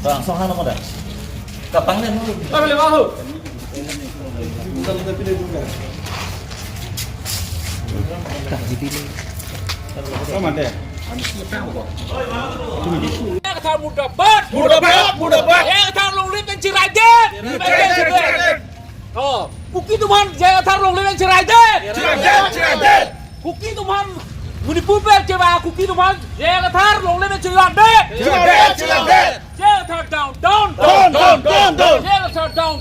langsung hana pada. Kapangnya dulu. Boleh bahu. Mudah-mudahan. Yang thang lung lip yang cerai deh. Oh, kuki tuhan yang thang lung lip yang cerai deh. Kuki tuhan Manipur belt cewa kuki tuhan yang thang lung lip yang cerai deh. Yang thang down. Yang thang down. Yang thang down.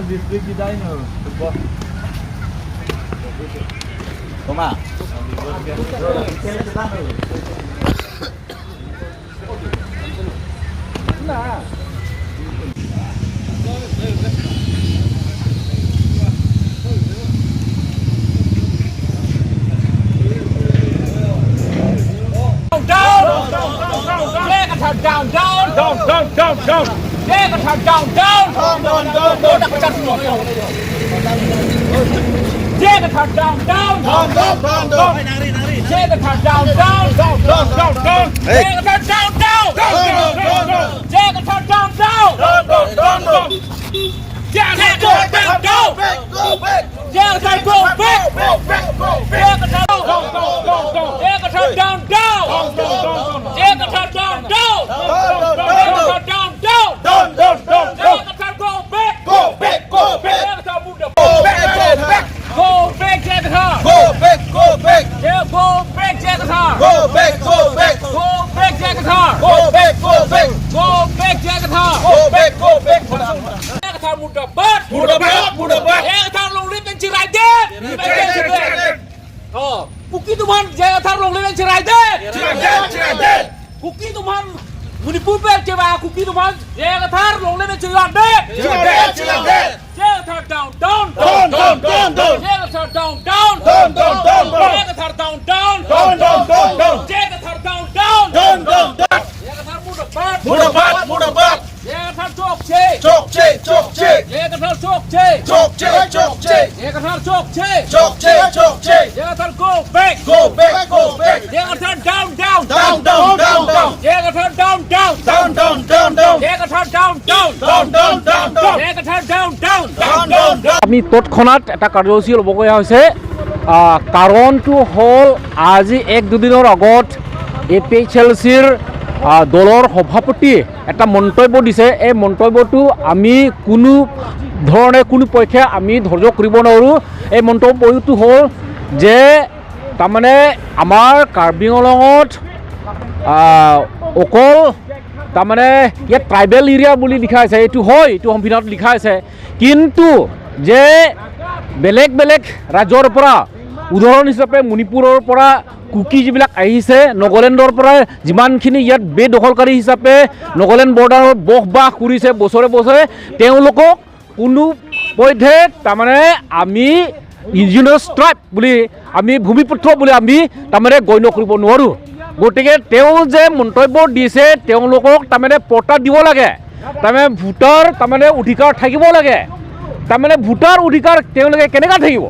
Distrik kita ini Koma. Nah. Down. Down. Oh, kuki tuhan yang thang lung lip yang cerai deh. Kuki tuhan Manipur belt cewa kuki tuhan yang thang lung lip yang cerai deh. Yang thang down. Yang thang down. Yang thang down. Mudah-mudahan. Yang thang chok che. Yang thang chok che. Yang thang chok che. Yang thang go back. Yang thang down. Yang thang down. Yang thang down. আমি তৎক্ষণাত এটা কাৰ্যসূচী ল'বলগীয়া হৈছে কাৰণটো হ'ল আজি 1-2 দিনৰ আগত APHLCৰ দলৰ সভাপতিয়ে এটা মন্তব্য দিছে। এই মন্তব্যটো আমি কোনো পক্ষে আমি ধৈৰ্য কৰিব নোৱাৰোঁ। এই মন্তব্যটো হ'ল যে তাৰমানে আমাৰ কাৰ্বি আংলঙত অকল তাৰমানে ইয়াত ট্ৰাইবেল এৰিয়া বুলি লিখা আছে, এইটো হয়, এইটো সংবিধানত লিখা আছে, কিন্তু যে বেলেগ ৰাজ্যৰ পৰা উদাহৰণ হিচাপে মণিপুৰৰ পৰা কুকি যিবিলাক আহিছে, নগালেণ্ডৰ পৰা যিমানখিনি ইয়াত বেদখলকাৰী হিচাপে নগালেণ্ড বৰ্ডাৰত বসবাস কৰিছে বছৰে তেওঁলোকক কোনো পধ্যে তাৰমানে আমি ইণ্ডিজিনাছ ট্ৰাইব বুলি আমি ভূমিপুত্ৰ বুলি আমি তাৰমানে গণ্য কৰিব নোৱাৰোঁ। গতিকে তেওঁ যে মন্তব্য দিছে তেওঁলোকক তাৰমানে পৰ্তা দিব লাগে, তাৰমানে ভোটাৰ তাৰমানে অধিকাৰ থাকিব লাগে, তাৰমানে ভোটাৰ অধিকাৰ তেওঁলোকে কেনেকৈ থাকিব।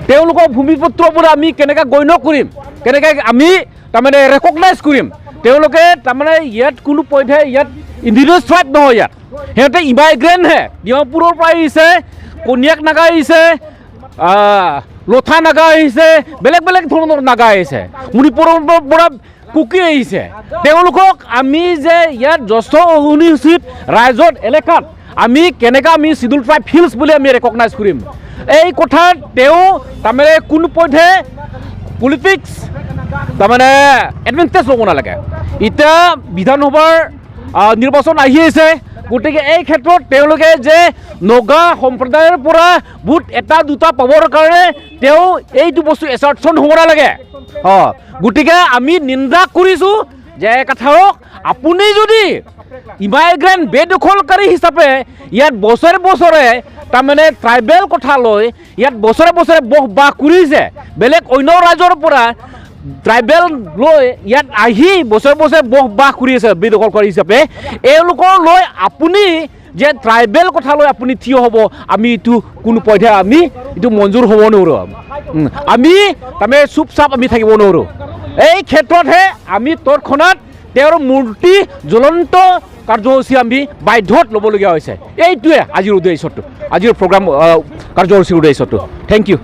তেওঁলোকৰ ভূমিপুত্ৰবোৰ আমি কেনেকৈ গণ্য কৰিম, কেনেকৈ আমি তাৰমানে ৰেকগনাইজ কৰিম। তেওঁলোকে তাৰমানে ইয়াত কোনো পধ্যে ইয়াত ইণ্ডিজিনাছ ট্ৰাইব নহয়, ইয়াত সিহঁতে ইমাইগ্ৰেণ্টহে। ডিমাপুৰৰ পৰা আহিছে, কন্যাক নাগা আহিছে, লোথা নাগা আহিছে, বেলেগ বেলেগ ধৰণৰ নাগা আহিছে, মণিপুৰৰ পৰা কুকি আহিছে। তেওঁলোকক আমি যে ইয়াত জ্যেষ্ঠ অনুসূচিত ৰাইজৰ এলেকাত আমি কেনেকৈ আমি চিডুল ট্ৰাইব হিলছ বুলি আমি ৰেকগনাইজ কৰিম, এই কথাত তেওঁ তাৰমানে কোনো পধ্যে পলিটিক্স তাৰমানে এডভান্টেজ ল'ব নালাগে। এতিয়া বিধানসভাৰ নিৰ্বাচন আহি আছে, গতিকে এই ক্ষেত্ৰত তেওঁলোকে যে নগা সম্প্ৰদায়ৰ পৰা ভোট এটা দুটা পাবৰ কাৰণে তেওঁ এইটো বস্তু এছাৰ্টশ্যন হ'ব নালাগে। গতিকে আমি নিন্দা কৰিছোঁ যে কথাওক আপুনি যদি ইমাইগ্ৰেণ্ট বেদখলকাৰী হিচাপে ইয়াত বছৰে বছৰে তাৰমানে ট্ৰাইবেল কথা লৈ ইয়াত বছৰে বছৰে বসবাস কৰিছে, বেলেগ অন্য ৰাজ্যৰ পৰা ট্ৰাইবেল লৈ ইয়াত আহি বছৰে বছৰে বসবাস কৰি আছে বেদখলকাৰী হিচাপে, এওঁলোকৰ লৈ আপুনি যে ট্ৰাইবেল কথা লৈ আপুনি থিয় হ'ব, আমি এইটো কোনো পধ্যে আমি এইটো মঞ্জুৰ হ'ব নোৱাৰোঁ। আমি তাৰমানে চুপচাপ আমি থাকিব নোৱাৰোঁ। এই ক্ষেত্ৰতহে আমি তৎক্ষণাত তেওঁৰ মূৰ্তি জ্বলন্ত কাৰ্যসূচী আমি বাধ্যত ল'বলগীয়া হৈছে। এইটোৱে আজিৰ উদ্দেশ্যটো, আজিৰ প্ৰগ্ৰাম কাৰ্যসূচীৰ উদ্দেশ্যটো। Thank U.